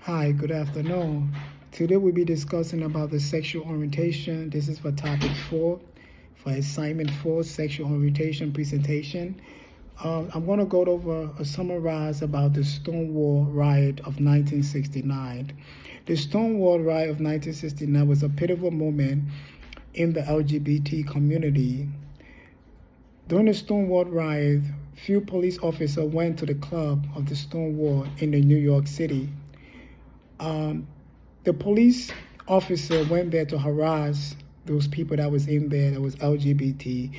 Hi, good afternoon. Today we'll be discussing about the sexual orientation. This is for topic 4, for assignment 4, sexual orientation presentation. I'm going to go over a summarize about the Stonewall Riot of 1969. The Stonewall Riot of 1969 was a pivotal moment in the LGBT community. During the Stonewall Riot, few police officers went to the club of the Stonewall in the New York City. The police officer went there to harass those people that was in there that was LGBT.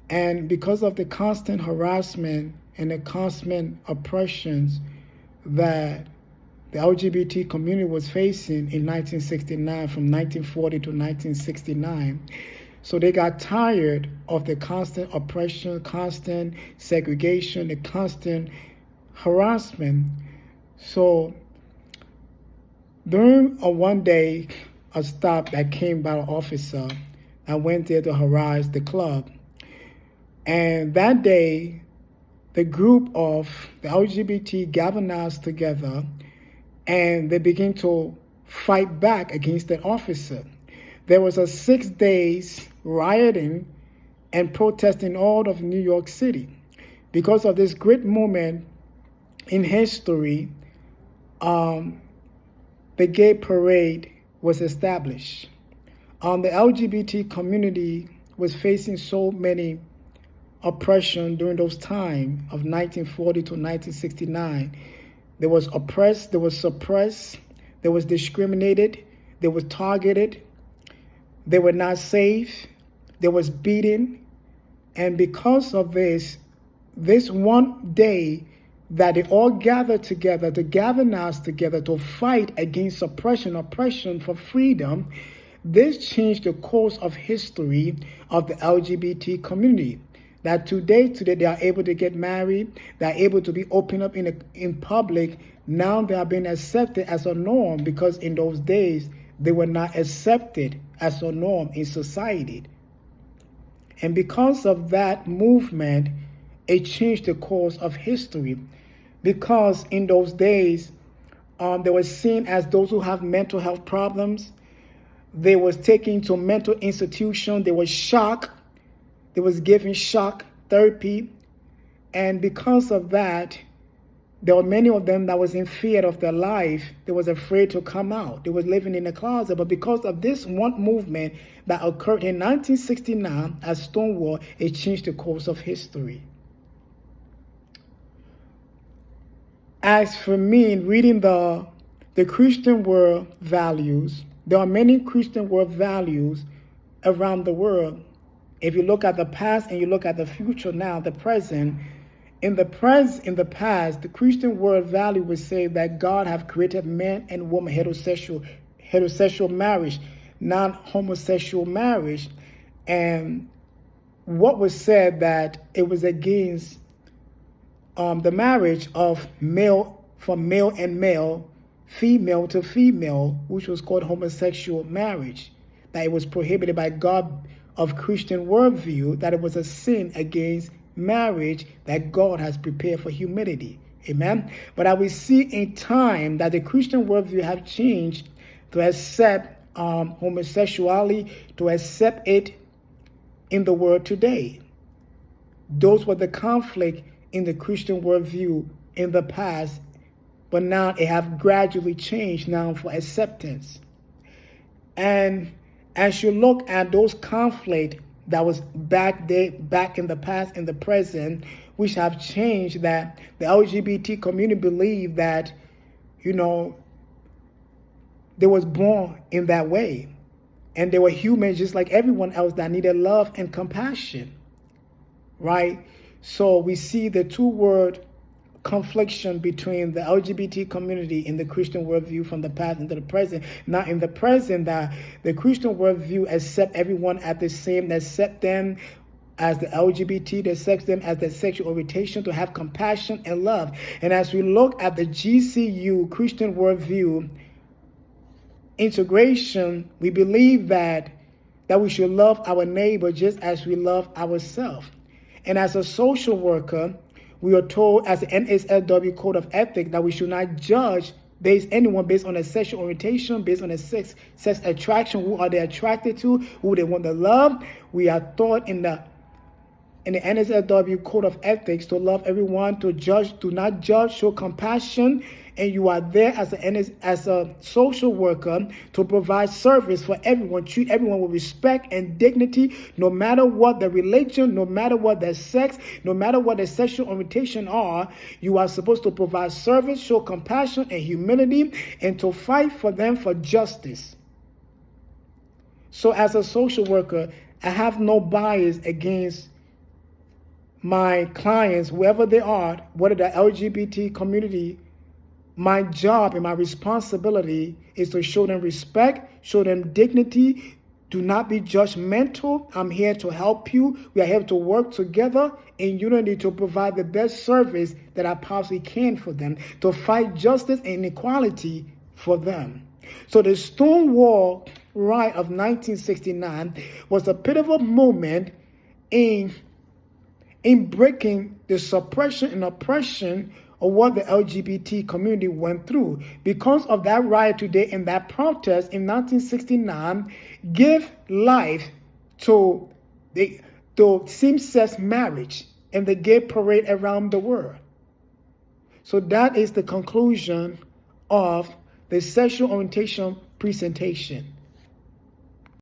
And because of the constant harassment and the constant oppressions that the LGBT community was facing in 1969, from 1940 to 1969, so they got tired of the constant oppression, constant segregation, the constant harassment. So during one day, a stop that came by an officer, I went there to harass the club. And that day, the group of the LGBT galvanized together and they began to fight back against that officer. There was a 6 days rioting and protesting all of New York City. Because of this great moment in history, the gay parade was established. The LGBT community was facing so many oppression during those times of 1940 to 1969. There was oppressed, there was suppressed, there was discriminated, there was targeted, they were not safe, there was beating. And because of this one day that they all gathered together, to galvanize together to fight against oppression for freedom, this changed the course of history of the LGBT community. That today they are able to get married, they are able to be open up in public. Now they are being accepted as a norm, because in those days they were not accepted as a norm in society. And because of that movement, it changed the course of history. Because in those days, they were seen as those who have mental health problems. They was taken to mental institution. They were shocked. They was given shock therapy. And because of that, there were many of them that was in fear of their life. They was afraid to come out. They was living in the closet. But because of this one movement that occurred in 1969 at Stonewall, it changed the course of history. As for me, in reading the Christian world values, there are many Christian world values around the world. If you look at the past and you look at the future now, the present, in the past, the Christian world value would say that God have created man and woman heterosexual marriage, non-homosexual marriage. And what was said that it was against the marriage of male from male and male, female to female, which was called homosexual marriage, that it was prohibited by God of Christian worldview, that it was a sin against marriage that God has prepared for humanity. Amen. But I will see in time that the Christian worldview have changed to accept homosexuality, to accept it in the world today. Those were the conflict in the Christian worldview in the past, but now it have gradually changed now for acceptance. And as you look at those conflicts that was back in the past, in the present, which have changed, that the LGBT community believe that, they was born in that way. And they were human just like everyone else that needed love and compassion, right? So we see the two-word confliction between the LGBT community in the Christian worldview from the past into the present. Now in the present, that the Christian worldview accept everyone as the same, they accept them as the LGBT, they accept them as their sexual orientation, to have compassion and love. And as we look at the GCU Christian worldview integration, we believe that we should love our neighbor just as we love ourselves. And as a social worker, we are told as the NSLW Code of Ethics that we should not judge anyone based on their sexual orientation, based on their sex attraction. Who are they attracted to? Who they want to love? We are taught in the NSFW Code of Ethics to love everyone, to not judge, show compassion, and you are there as a social worker to provide service for everyone, treat everyone with respect and dignity, no matter what their religion, no matter what their sex, no matter what their sexual orientation are. You are supposed to provide service, show compassion and humility, and to fight for them for justice. So as a social worker, I have no bias against my clients, whoever they are, whether the LGBT community. My job and my responsibility is to show them respect, show them dignity. Do not be judgmental. I'm here to help you. We are here to work together in unity to provide the best service that I possibly can for them, to fight justice and equality for them. So the Stonewall Riot of 1969 was a pivotal moment in breaking the suppression and oppression of what the LGBT community went through. Because of that riot today and that protest in 1969, give life to same-sex marriage and the gay parade around the world. So that is the conclusion of the sexual orientation presentation.